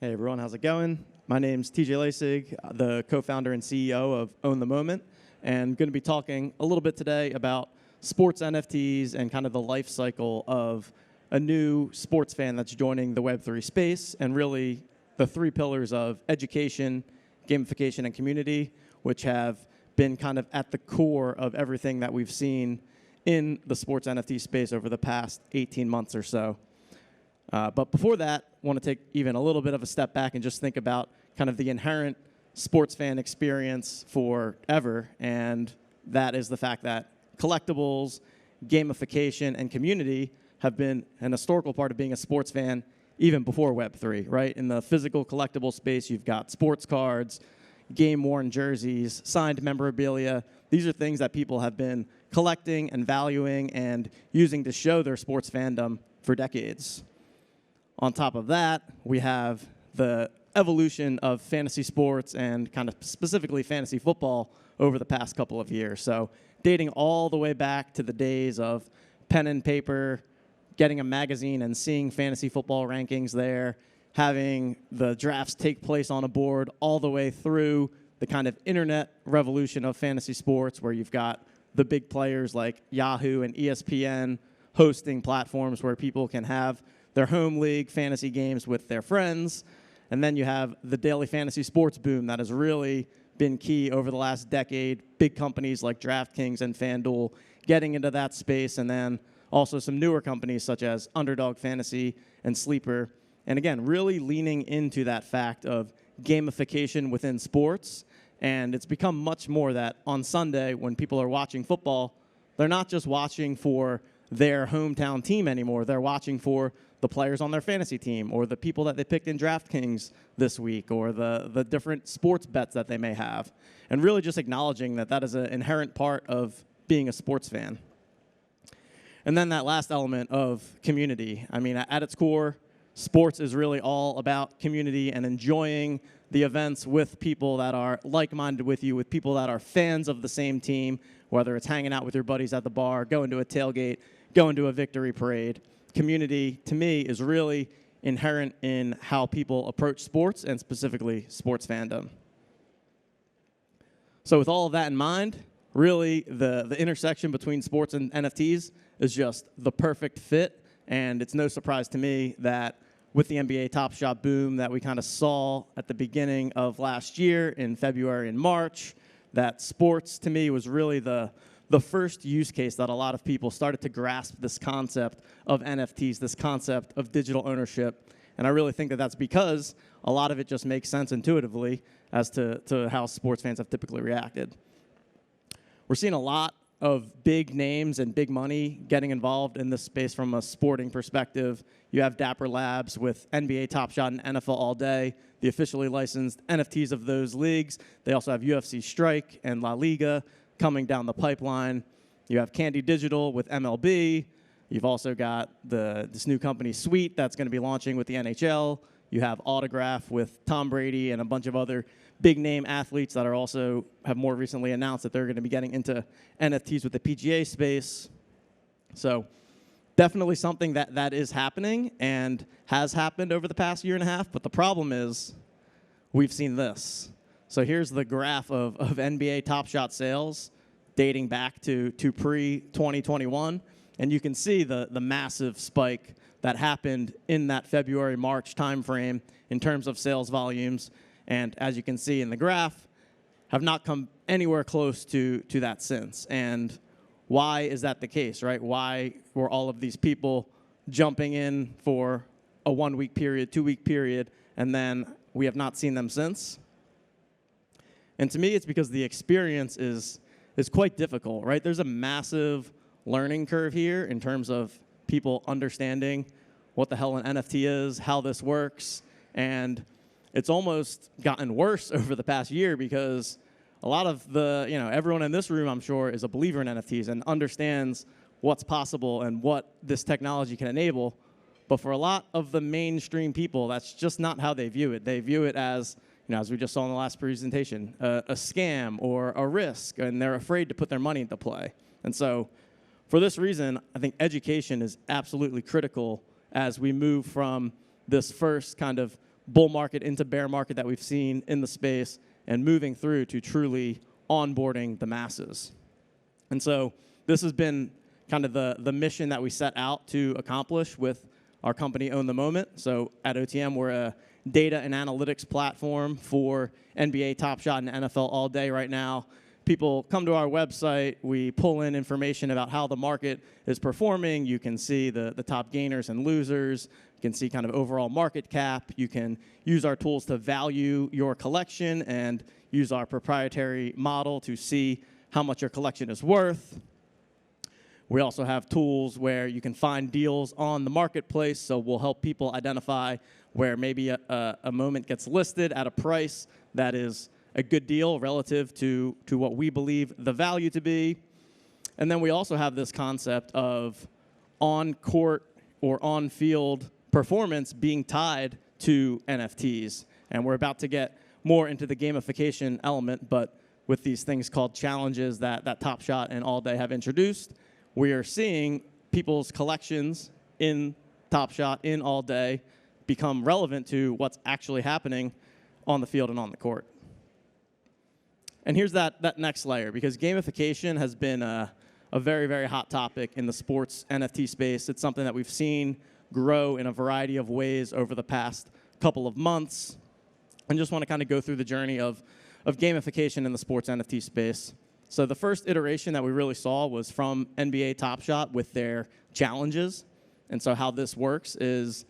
Hey everyone, how's it going? My name's TJ Laessig, the co-founder and CEO of Own the Moment, and going to be talking a little bit today about sports NFTs and kind of the life cycle of a new sports fan that's joining the Web3 space, and really the three pillars of education, gamification, and community, which have been kind of at the core of everything that we've seen in the sports NFT space over the past 18 months or so. But before that, I want to take even a little bit of a step back and just think about kind of the inherent sports fan experience forever, and that is the fact that collectibles, gamification, and community have been an historical part of being a sports fan even before Web3, right? In the physical collectible space, you've got sports cards, game-worn jerseys, signed memorabilia. These are things that people have been collecting and valuing and using to show their sports fandom for decades. On top of that, we have the evolution of fantasy sports and kind of specifically fantasy football over the past couple of years. So dating all the way back to the days of pen and paper, getting a magazine and seeing fantasy football rankings there, having the drafts take place on a board, all the way through the kind of internet revolution of fantasy sports, where you've got the big players like Yahoo and ESPN hosting platforms where people can have their home league fantasy games with their friends. And then you have the daily fantasy sports boom that has really been key over the last decade. Big companies like DraftKings and FanDuel getting into that space, and then also some newer companies such as Underdog Fantasy and Sleeper. And again, really leaning into that fact of gamification within sports. And it's become much more that on Sunday, when people are watching football, they're not just watching for their hometown team anymore. They're watching for the players on their fantasy team, or the people that they picked in DraftKings this week, or the different sports bets that they may have. And really just acknowledging that that is an inherent part of being a sports fan. And then that last element of community. I mean, at its core, sports is really all about community and enjoying the events with people that are like-minded with you, with people that are fans of the same team, whether it's hanging out with your buddies at the bar, going to a tailgate, going to a victory parade. Community, to me, is really inherent in how people approach sports, and specifically sports fandom. So with all of that in mind, really the intersection between sports and NFTs is just the perfect fit, and it's no surprise to me that with the NBA Top Shot boom that we kind of saw at the beginning of last year in February and March, that sports, to me, was really the first use case that a lot of people started to grasp this concept of NFTs, this concept of digital ownership. And I really think that that's because a lot of it just makes sense intuitively as to how sports fans have typically reacted. We're seeing a lot of big names and big money getting involved in this space from a sporting perspective. You have Dapper Labs with NBA Top Shot and NFL All Day, the officially licensed NFTs of those leagues. They also have UFC Strike and La Liga coming down the pipeline. You have Candy Digital with MLB. You've also got this new company, Sweet, that's going to be launching with the NHL. You have Autograph with Tom Brady and a bunch of other big-name athletes that are also have more recently announced that they're going to be getting into NFTs with the PGA space. So definitely something that is happening and has happened over the past year and a half. But the problem is we've seen this. So here's the graph of NBA Top Shot sales dating back to pre-2021. And you can see the massive spike that happened in that February-March timeframe in terms of sales volumes. And as you can see in the graph, have not come anywhere close to that since. And why is that the case, right? Why were all of these people jumping in for a 1-week period, 2-week period, and then we have not seen them since? And to me, it's because the experience is quite difficult, right? There's a massive learning curve here in terms of people understanding what the hell an NFT is, how this works, and it's almost gotten worse over the past year because a lot of everyone in this room, I'm sure, is a believer in NFTs and understands what's possible and what this technology can enable. But for a lot of the mainstream people, that's just not how they view it. They view it as, as we just saw in the last presentation, a scam or a risk, and they're afraid to put their money into play. And so for this reason, I think education is absolutely critical as we move from this first kind of bull market into bear market that we've seen in the space and moving through to truly onboarding the masses. And so this has been kind of the mission that we set out to accomplish with our company, Own the Moment. So at OTM, we're a data and analytics platform for NBA, Top Shot, and NFL All Day right now. People come to our website, we pull in information about how the market is performing. You can see the top gainers and losers. You can see kind of overall market cap. You can use our tools to value your collection and use our proprietary model to see how much your collection is worth. We also have tools where you can find deals on the marketplace, so we'll help people identify where maybe a moment gets listed at a price that is a good deal relative to what we believe the value to be. And then we also have this concept of on-court or on-field performance being tied to NFTs. And we're about to get more into the gamification element, but with these things called challenges that Top Shot and All Day have introduced, we are seeing people's collections in Top Shot, in All Day, become relevant to what's actually happening on the field and on the court. And here's that next layer, because gamification has been a very, very hot topic in the sports NFT space. It's something that we've seen grow in a variety of ways over the past couple of months. And just want to kind of go through the journey of gamification in the sports NFT space. So the first iteration that we really saw was from NBA Top Shot with their challenges. And so how this works is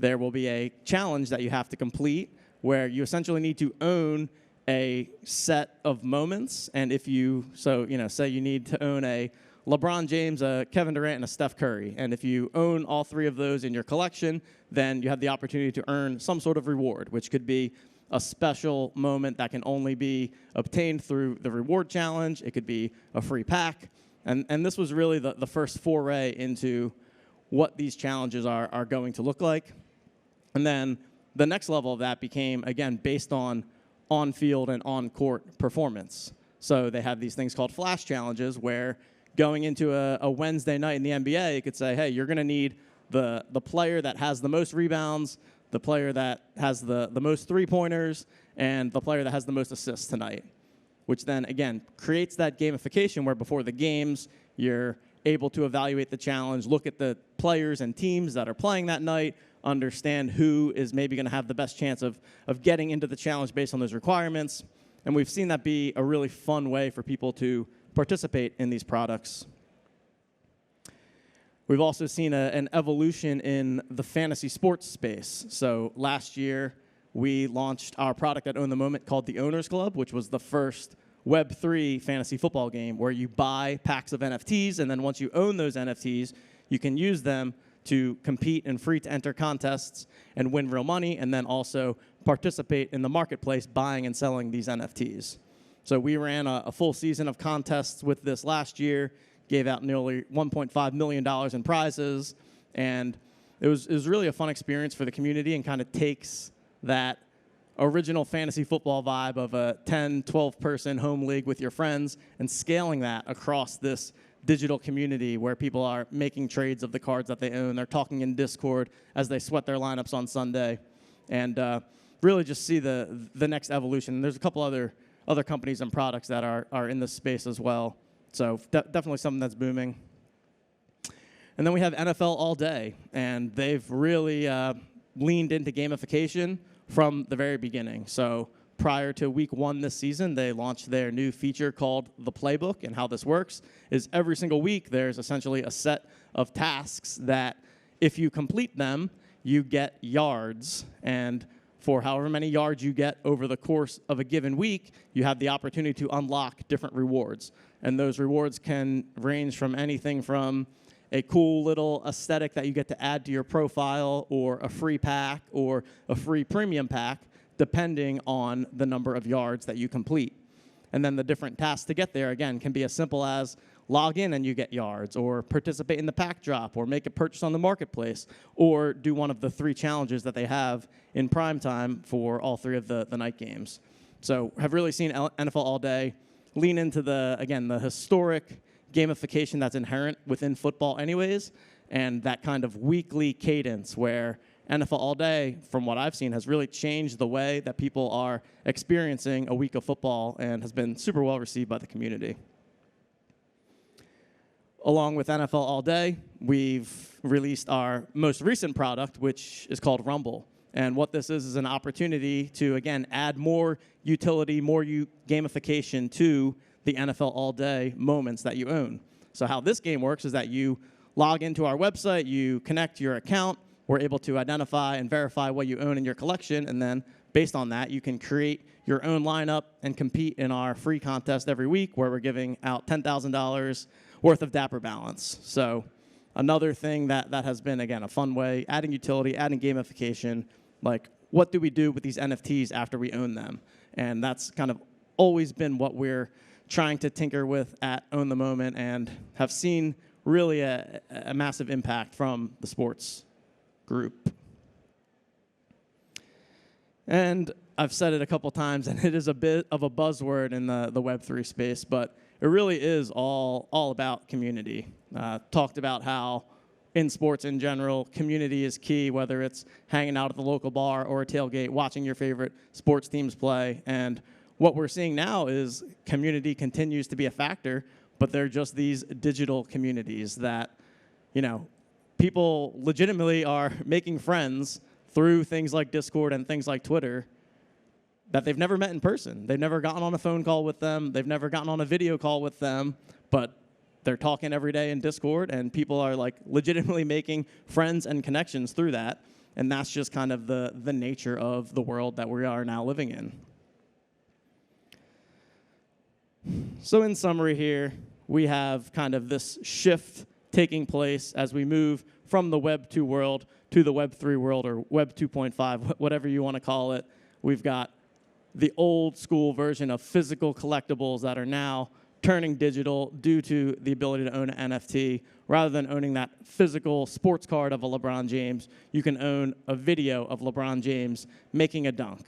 there will be a challenge that you have to complete where you essentially need to own a set of moments. And if you, say you need to own a LeBron James, a Kevin Durant, and a Steph Curry. And if you own all three of those in your collection, then you have the opportunity to earn some sort of reward, which could be a special moment that can only be obtained through the reward challenge. It could be a free pack. And this was really the first foray into what these challenges are going to look like. And then the next level of that became, again, based on field and on-court performance. So they have these things called flash challenges where going into a Wednesday night in the NBA, you could say, hey, you're going to need the player that has the most rebounds, the player that has the most three-pointers, and the player that has the most assists tonight, which then, again, creates that gamification where before the games, you're able to evaluate the challenge, look at the players and teams that are playing that night, understand who is maybe going to have the best chance of getting into the challenge based on those requirements. And we've seen that be a really fun way for people to participate in these products. We've also seen an evolution in the fantasy sports space. So last year, we launched our product at Own the Moment called the Owners Club, which was the first Web3 fantasy football game where you buy packs of NFTs, and then once you own those NFTs, you can use them to compete in free-to-enter contests and win real money, and then also participate in the marketplace buying and selling these NFTs. So we ran a full season of contests with this last year, gave out nearly $1.5 million in prizes, and it was really a fun experience for the community and kind of takes that original fantasy football vibe of a 10, 12-person home league with your friends and scaling that across this digital community where people are making trades of the cards that they own. They're talking in Discord as they sweat their lineups on Sunday, and really just see the next evolution. And there's a couple other companies and products that are in this space as well. So definitely something that's booming. And then we have NFL All Day, and they've really leaned into gamification from the very beginning. So prior to week 1 this season, they launched their new feature called the Playbook, and how this works is every single week there's essentially a set of tasks that if you complete them, you get yards, and for however many yards you get over the course of a given week, you have the opportunity to unlock different rewards. And those rewards can range from anything from a cool little aesthetic that you get to add to your profile, or a free pack, or a free premium pack, depending on the number of yards that you complete. And then the different tasks to get there, again, can be as simple as log in and you get yards, or participate in the pack drop, or make a purchase on the marketplace, or do one of the 3 challenges that they have in prime time for all 3 of the night games. So have really seen NFL All Day lean into the historic gamification that's inherent within football anyways, and that kind of weekly cadence where NFL All Day, from what I've seen, has really changed the way that people are experiencing a week of football and has been super well received by the community. Along with NFL All Day, we've released our most recent product, which is called Rumble. And what this is an opportunity to, again, add more utility, more gamification to the NFL All Day moments that you own. So how this game works is that you log into our website, you connect your account, we're able to identify and verify what you own in your collection, and then based on that, you can create your own lineup and compete in our free contest every week where we're giving out $10,000 worth of Dapper balance. So another thing that has been, again, a fun way, adding utility, adding gamification, like what do we do with these NFTs after we own them? And that's kind of always been what we're trying to tinker with at Own the Moment and have seen really a massive impact from the sports group. And I've said it a couple times, and it is a bit of a buzzword in the Web3 space, but it really is all about community. Talked about how in sports in general, community is key, whether it's hanging out at the local bar or a tailgate, watching your favorite sports teams play. And what we're seeing now is community continues to be a factor, but they're just these digital communities that, you know, people legitimately are making friends through things like Discord and things like Twitter that they've never met in person. They've never gotten on a phone call with them. They've never gotten on a video call with them, but they're talking every day in Discord, and people are like legitimately making friends and connections through that. And that's just kind of the nature of the world that we are now living in. So in summary here, we have kind of this shift taking place as we move from the Web 2 world to the Web 3 world, or Web 2.5, whatever you want to call it. We've got the old school version of physical collectibles that are now turning digital due to the ability to own an NFT. Rather than owning that physical sports card of a LeBron James, you can own a video of LeBron James making a dunk.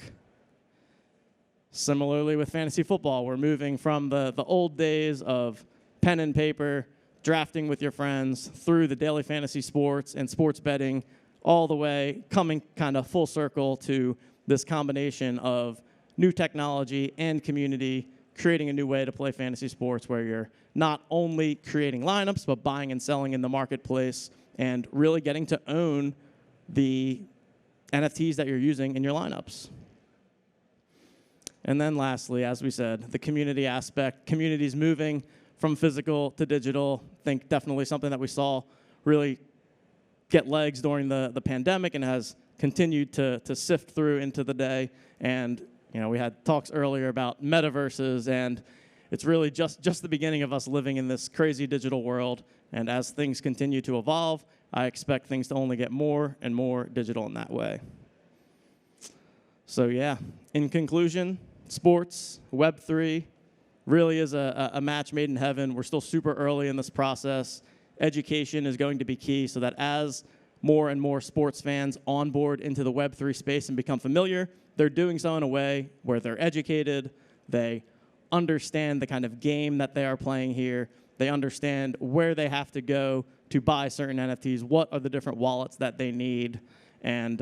Similarly with fantasy football, we're moving from the old days of pen and paper, drafting with your friends, through the daily fantasy sports and sports betting, all the way coming kind of full circle to this combination of new technology and community, creating a new way to play fantasy sports where you're not only creating lineups, but buying and selling in the marketplace and really getting to own the NFTs that you're using in your lineups. And then lastly, as we said, the community aspect, communities moving from physical to digital. I think definitely something that we saw really get legs during the pandemic and has continued to sift through into the day. And you know, we had talks earlier about metaverses, and it's really just the beginning of us living in this crazy digital world. And as things continue to evolve, I expect things to only get more and more digital in that way. So yeah, in conclusion, sports, Web3, really is a match made in heaven. We're still super early in this process. Education is going to be key so that as more and more sports fans onboard into the Web3 space and become familiar, they're doing so in a way where they're educated, they understand the kind of game that they are playing here, they understand where they have to go to buy certain NFTs, what are the different wallets that they need, and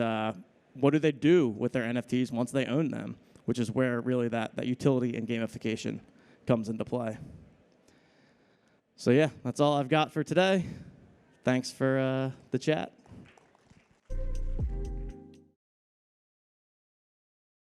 what do they do with their NFTs once they own them, which is where really that utility and gamification comes into play. So yeah, that's all I've got for today. Thanks for the chat.